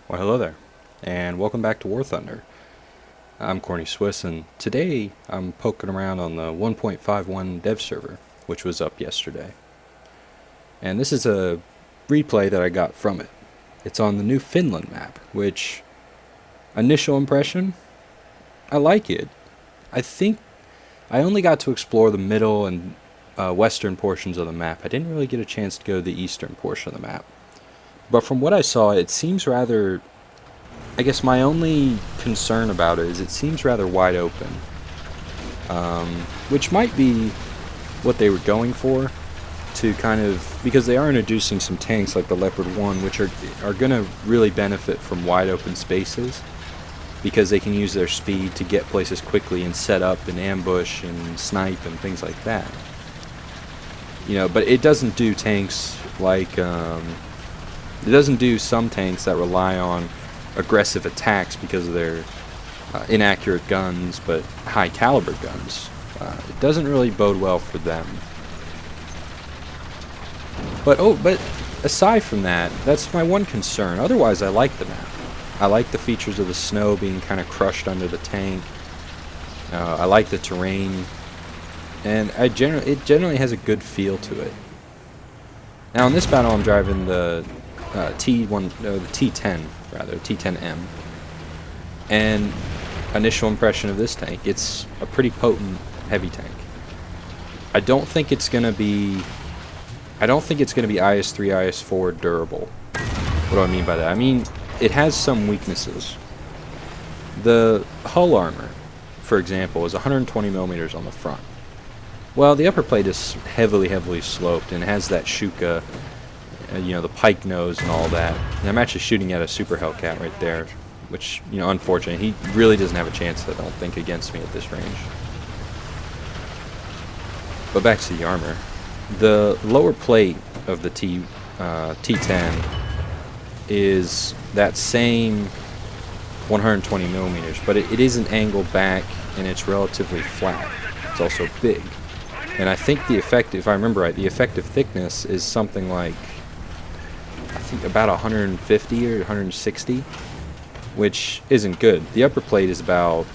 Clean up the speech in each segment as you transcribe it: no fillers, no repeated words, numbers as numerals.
Well, hello there, and welcome back to War Thunder. I'm Corny Swiss, and today I'm poking around on the 1.51 dev server, which was up yesterday. And this is a replay that I got from it. It's on the new Finland map, which, initial impression, I like it. I think I only got to explore the middle and western portions of the map. I didn't really get a chance to go to the eastern portion of the map. But from what I saw, it seems rather... I guess my only concern about it is it seems rather wide open. Which might be what they were going for, to kind of... because they are introducing some tanks like the Leopard 1, which are going to really benefit from wide open spaces, because they can use their speed to get places quickly and set up and ambush and snipe and things like that. You know, but it doesn't do tanks like... it doesn't do some tanks that rely on aggressive attacks because of their inaccurate guns, but high caliber guns. It doesn't really bode well for them. But aside from that, that's my one concern. Otherwise, I like the map. I like the features of the snow being kind of crushed under the tank. I like the terrain, and it generally has a good feel to it. Now in this battle, I'm driving the T10 rather, T10M, and initial impression of this tank, it's a pretty potent heavy tank. I don't think it's gonna be IS-3, IS-4 durable. What do I mean by that? I mean, it has some weaknesses. The hull armor, for example, is 120 millimeters on the front. Well, the upper plate is heavily sloped and has that Shuka, you know, the pike nose and all that. And I'm actually shooting at a Super Hellcat right there, which, you know, unfortunately, he really doesn't have a chance, I don't think, against me at this range. But back to the armor. The lower plate of the T10 is that same 120 millimeters, but it isn't angled back and it's relatively flat. It's also big. And I think the effective, if I remember right, the effective thickness is something like, I think about 150 or 160, which isn't good. The upper plate is about,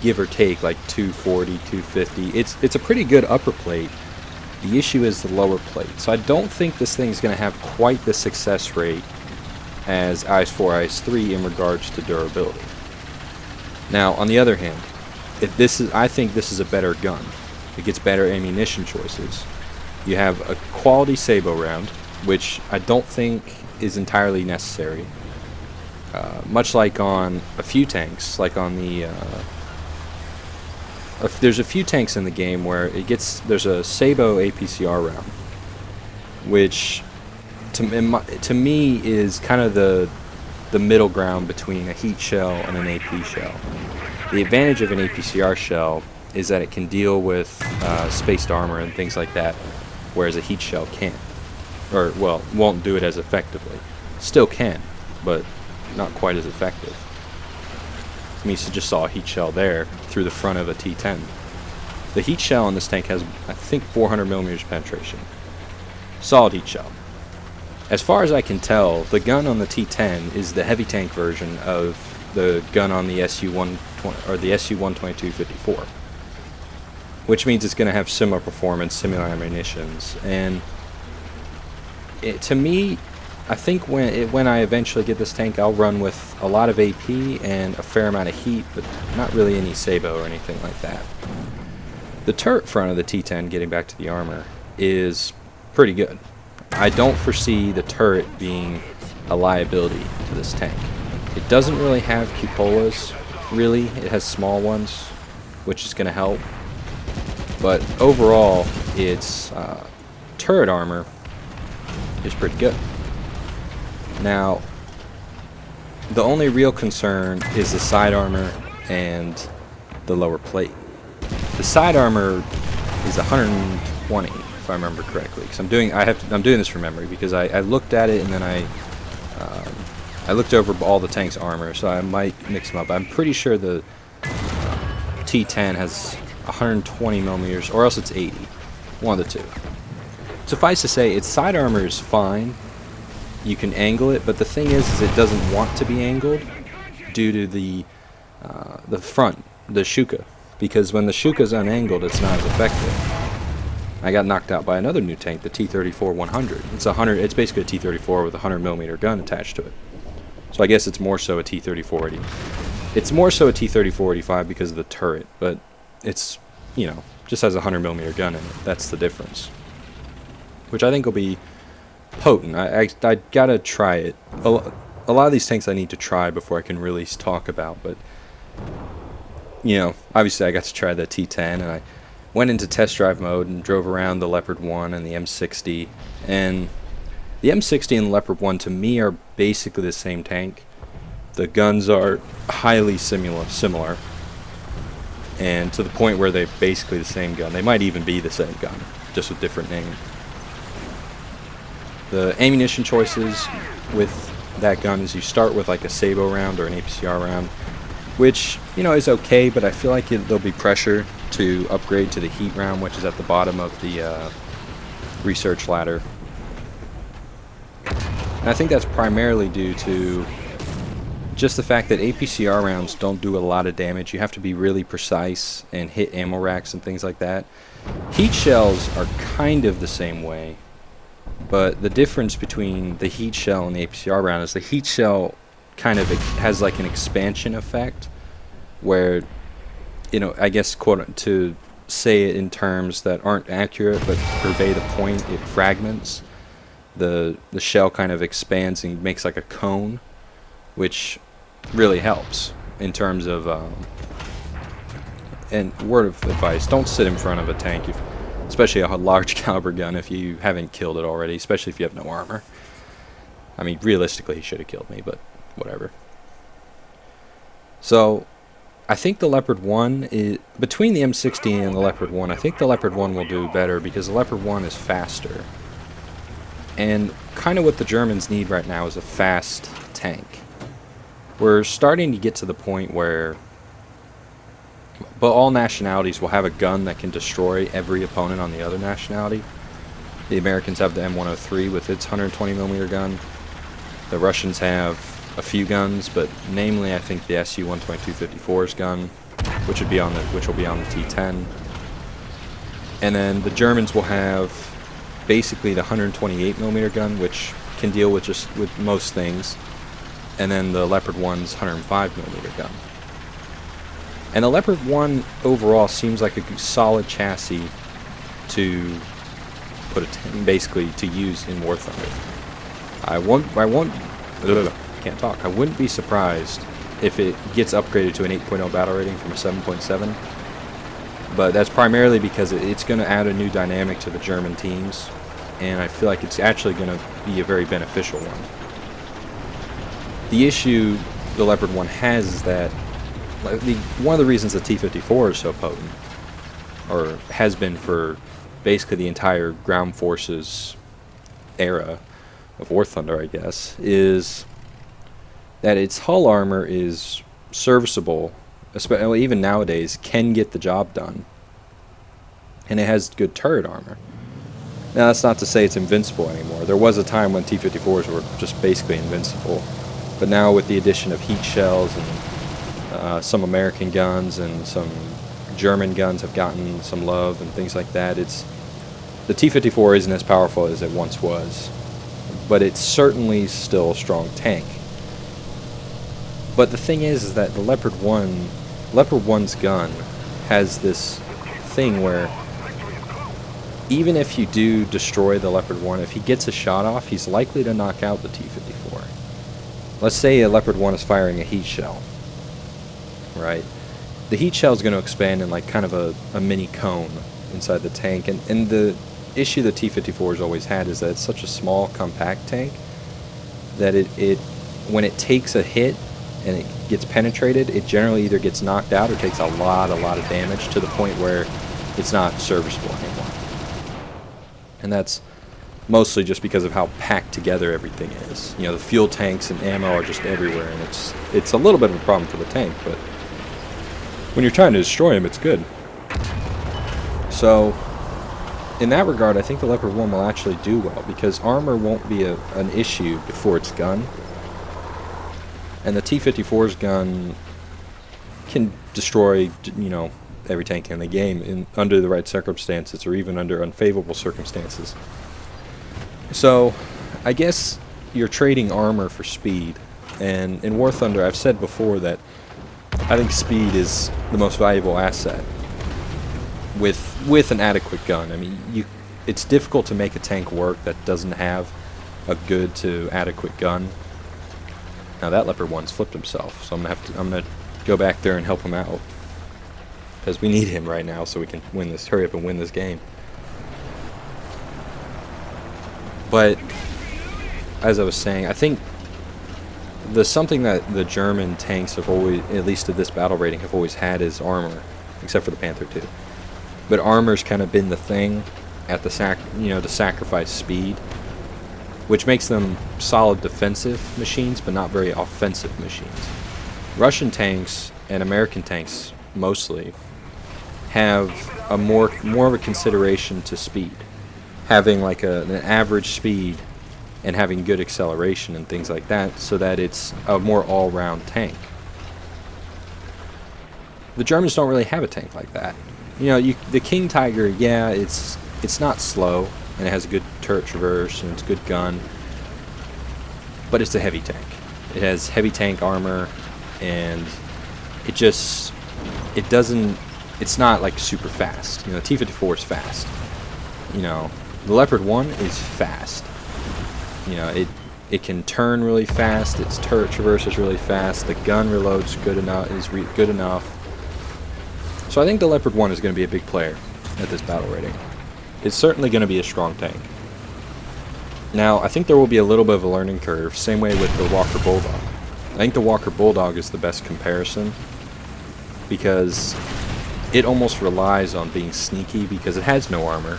give or take, like 240, 250. It's a pretty good upper plate. The issue is the lower plate. So I don't think this thing's going to have quite the success rate as IS-4, IS-3 in regards to durability. Now, on the other hand, I think this is a better gun. It gets better ammunition choices. You have a quality sabot round, which I don't think is entirely necessary. Much like on a few tanks, like on the... there's a few tanks in the game where there's a sabot APCR round, which to me is kind of the middle ground between a heat shell and an AP shell. The advantage of an APCR shell is that it can deal with spaced armor and things like that, whereas a heat shell can't. Or, well, won't do it as effectively. Still can, but not quite as effective. I mean, you just saw a heat shell there through the front of a T10. The heat shell on this tank has, I think, 400 millimeters penetration. Solid heat shell. As far as I can tell, the gun on the T10 is the heavy tank version of the gun on the SU-120 or the SU-122-54, which means it's going to have similar performance, similar ammunitions, and to me, I think when I eventually get this tank, I'll run with a lot of AP and a fair amount of heat, but not really any sabot or anything like that. The turret front of the T10, getting back to the armor, is pretty good. I don't foresee the turret being a liability to this tank. It doesn't really have cupolas, really. It has small ones, which is going to help. But overall, its turret armor is pretty good. Now, the only real concern is the side armor and the lower plate. The side armor is 120, if I remember correctly. Because I'm doing this from memory because I looked at it and then I looked over all the tank's armor, so I might mix them up. I'm pretty sure the T10 has 120 millimeters, or else it's 80. One of the two. Suffice to say, its side armor is fine. you can angle it, but the thing is it doesn't want to be angled due to the front, the Shuka, because when the Shuka's unangled, it's not as effective. I got knocked out by another new tank, the T-34-100. It's basically a T-34 with a 100mm gun attached to it. So I guess it's more so a T-34-80. It's more so a T-34-85 because of the turret, but it's, you know, just has a 100mm gun in it. That's the difference. Which I think will be potent. I gotta try it. A lot of these tanks I need to try before I can really talk about, but, you know, obviously I got to try the T-10, and I went into test drive mode and drove around the Leopard 1 and the M60, and the M60 and the Leopard 1 to me are basically the same tank. The guns are highly similar, and to the point where they're basically the same gun. They might even be the same gun, just with different names. The ammunition choices with that gun is you start with like a Sabo round or an APCR round, which, you know, is okay, but I feel like there'll be pressure to upgrade to the heat round, which is at the bottom of the research ladder. And I think that's primarily due to just the fact that APCR rounds don't do a lot of damage. You have to be really precise and hit ammo racks and things like that. Heat shells are kind of the same way, but the difference between the heat shell and the APCR round is the heat shell kind of has like an expansion effect where, you know, I guess to say it in terms that aren't accurate but convey the point, it fragments. The shell kind of expands and makes like a cone, which really helps in terms of and word of advice, don't sit in front of a tank, especially a large caliber gun, if you haven't killed it already, especially if you have no armor. I mean, realistically he should have killed me, but whatever. So I think the Leopard 1 is between the M60 and the Leopard 1. I think the Leopard 1 will do better because the Leopard 1 is faster. And kind of what the Germans need right now is a fast tank. We're starting to get to the point where all nationalities will have a gun that can destroy every opponent on the other nationality. The Americans have the M103 with its 120mm gun. The Russians have a few guns, but namely I think the Su-122-54's gun, which will be on the T-10. And then the Germans will have basically the 128mm gun, which can deal with most things, and then the Leopard 1's 105mm gun. And the Leopard 1 overall seems like a solid chassis to put basically to use in War Thunder. I wouldn't be surprised if it gets upgraded to an 8.0 battle rating from a 7.7. But that's primarily because it's going to add a new dynamic to the German teams, and I feel like it's actually going to be a very beneficial one. The issue the Leopard 1 has is that one of the reasons the T-54 is so potent, or has been for basically the entire ground forces era of War Thunder, I guess, is that its hull armor is serviceable, especially even nowadays, can get the job done. And it has good turret armor. Now, that's not to say it's invincible anymore. There was a time when T-54s were just basically invincible. But now with the addition of heat shells and some American guns and some German guns have gotten some love and things like that, the T-54 isn't as powerful as it once was. But it's certainly still a strong tank. But the thing is that the Leopard 1's gun has this thing where even if you do destroy the Leopard 1, if he gets a shot off, he's likely to knock out the T-54. Let's say a Leopard 1 is firing a heat shell, right? The heat shell is going to expand in like kind of a mini cone inside the tank, and the issue the T-54 has always had is that it's such a small, compact tank that it when it takes a hit and it gets penetrated, it generally either gets knocked out or takes a lot of damage to the point where it's not serviceable anymore. And that's mostly just because of how packed together everything is. You know, the fuel tanks and ammo are just everywhere, and it's a little bit of a problem for the tank, but when you're trying to destroy them, it's good. So in that regard, I think the Leopard 1 will actually do well, because armor won't be an issue before its gun. And the T-54's gun can destroy, you know, every tank in the game under the right circumstances, or even under unfavorable circumstances. So, I guess you're trading armor for speed. And in War Thunder, I've said before that I think speed is the most valuable asset with an adequate gun. I mean, it's difficult to make a tank work that doesn't have a good to adequate gun. Now that Leopard 1's flipped himself, so I'm gonna go back there and help him out, because we need him right now so we can hurry up and win this game. But as I was saying, I think something that the German tanks have always, at least at this battle rating, have always had is armor, except for the Panther II. But armor's kind of been the thing at the to sacrifice speed, which makes them solid defensive machines, but not very offensive machines. Russian tanks and American tanks mostly have a more of a consideration to speed, having like an average speed and having good acceleration and things like that, so that it's a more all-round tank. The Germans don't really have a tank like that. You know, the King Tiger, yeah, it's not slow, and it has a good turret traverse, and it's a good gun, but it's a heavy tank. It has heavy tank armor, and it's not like super fast. You know, T-54 is fast. You know, the Leopard 1 is fast. You know, it can turn really fast, its turret traverse is really fast, the gun reloads good enough. So I think the Leopard 1 is going to be a big player at this battle rating. It's certainly going to be a strong tank. Now, I think there will be a little bit of a learning curve, same way with the Walker Bulldog. I think the Walker Bulldog is the best comparison, because it almost relies on being sneaky because it has no armor,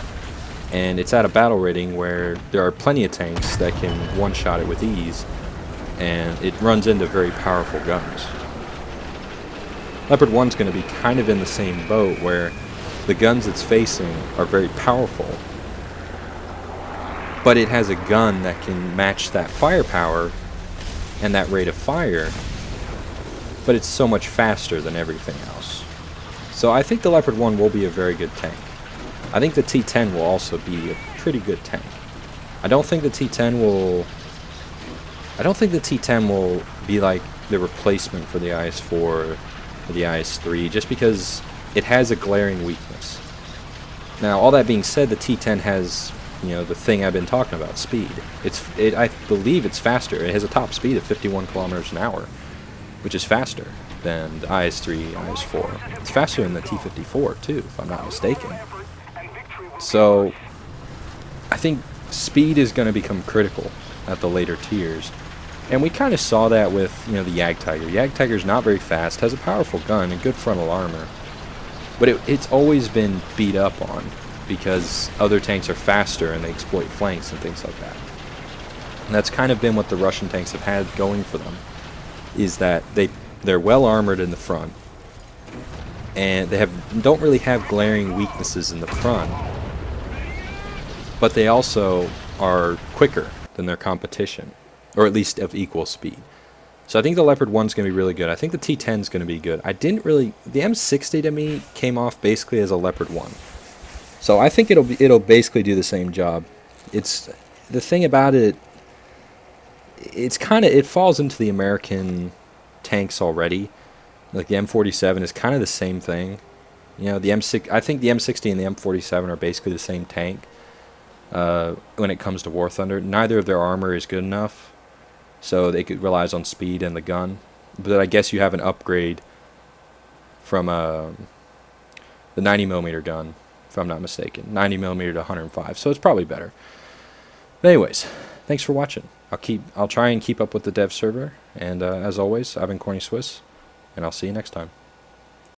and it's at a battle rating where there are plenty of tanks that can one-shot it with ease, and it runs into very powerful guns. Leopard 1's going to be kind of in the same boat, where the guns it's facing are very powerful, but it has a gun that can match that firepower and that rate of fire, but it's so much faster than everything else. So I think the Leopard 1 will be a very good tank. I think the T-10 will also be a pretty good tank. I don't think the T-10 will be like the replacement for the IS-4 or the IS-3, just because it has a glaring weakness. Now, all that being said, the T-10 has, you know, the thing I've been talking about, speed. I believe it's faster. It has a top speed of 51 kilometers an hour, which is faster than the IS-3, IS-4. It's faster than the T-54 too, if I'm not mistaken. So I think speed is going to become critical at the later tiers, and we kind of saw that with, you know, the Jagdtiger. Jagdtiger's not very fast, has a powerful gun and good frontal armor, but it's always been beat up on because other tanks are faster and they exploit flanks and things like that. And that's kind of been what the Russian tanks have had going for them, is that they're well armored in the front, and they don't really have glaring weaknesses in the front, but they also are quicker than their competition, or at least of equal speed. So I think the Leopard 1's going to be really good. I think the T-10's going to be good. The M60 to me came off basically as a Leopard 1. So I think it'll basically do the same job. It's the thing about it, it falls into the American tanks already. Like the M47 is kind of the same thing. You know, I think the M60 and the M47 are basically the same tank when it comes to War Thunder. Neither of their armor is good enough, so it relies on speed and the gun. But I guess you have an upgrade from the 90mm gun, if I'm not mistaken. 90mm to 105, so it's probably better. But anyways, thanks for watching. I'll try and keep up with the dev server, and as always, I've been Corny Swiss, and I'll see you next time.